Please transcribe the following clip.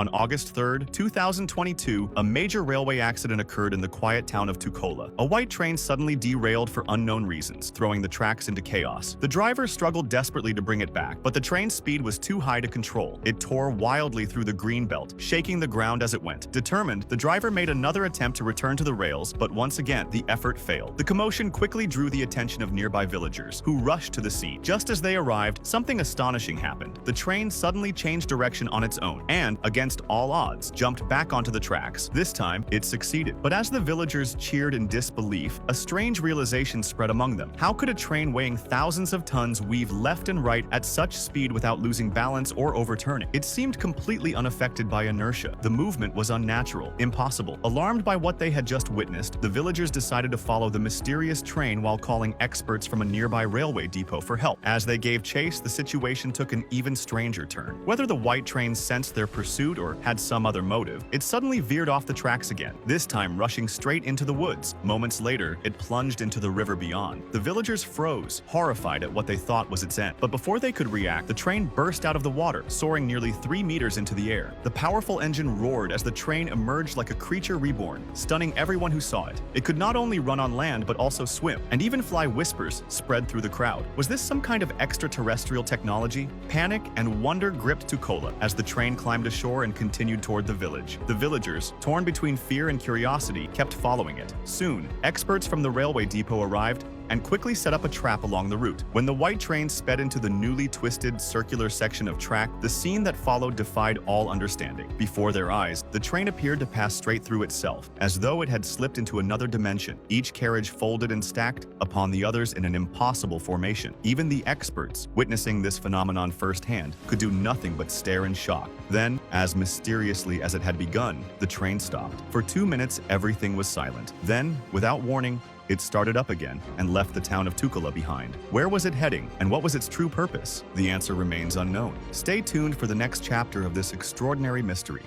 On August 3, 2022, a major railway accident occurred in the quiet town of Tukola. A white train suddenly derailed for unknown reasons, throwing the tracks into chaos. The driver struggled desperately to bring it back, but the train's speed was too high to control. It tore wildly through the green belt, shaking the ground as it went. Determined, the driver made another attempt to return to the rails, but once again, the effort failed. The commotion quickly drew the attention of nearby villagers, who rushed to the scene. Just as they arrived, something astonishing happened. The train suddenly changed direction on its own, and, against all odds, jumped back onto the tracks. This time, it succeeded. But as the villagers cheered in disbelief, a strange realization spread among them. How could a train weighing thousands of tons weave left and right at such speed without losing balance or overturning? It seemed completely unaffected by inertia. The movement was unnatural, impossible. Alarmed by what they had just witnessed, the villagers decided to follow the mysterious train while calling experts from a nearby railway depot for help. As they gave chase, the situation took an even stranger turn. Whether the white train sensed their pursuit or had some other motive, it suddenly veered off the tracks again, this time rushing straight into the woods. Moments later, it plunged into the river beyond. The villagers froze, horrified at what they thought was its end. But before they could react, the train burst out of the water, soaring nearly 3 meters into the air. The powerful engine roared as the train emerged like a creature reborn, stunning everyone who saw it. It could not only run on land but also swim, and even fly. Whispers spread through the crowd. Was this some kind of extraterrestrial technology? Panic and wonder gripped Tukola as the train climbed ashore and continued toward the village. The villagers, torn between fear and curiosity, kept following it. Soon, experts from the railway depot arrived and quickly set up a trap along the route. When the white train sped into the newly twisted circular section of track, the scene that followed defied all understanding. Before their eyes, the train appeared to pass straight through itself, as though it had slipped into another dimension. Each carriage folded and stacked upon the others in an impossible formation. Even the experts, witnessing this phenomenon firsthand, could do nothing but stare in shock. Then, as mysteriously as it had begun, the train stopped. For 2 minutes, everything was silent. Then, without warning, it started up again and left the town of Tukola behind. Where was it heading, and what was its true purpose? The answer remains unknown. Stay tuned for the next chapter of this extraordinary mystery.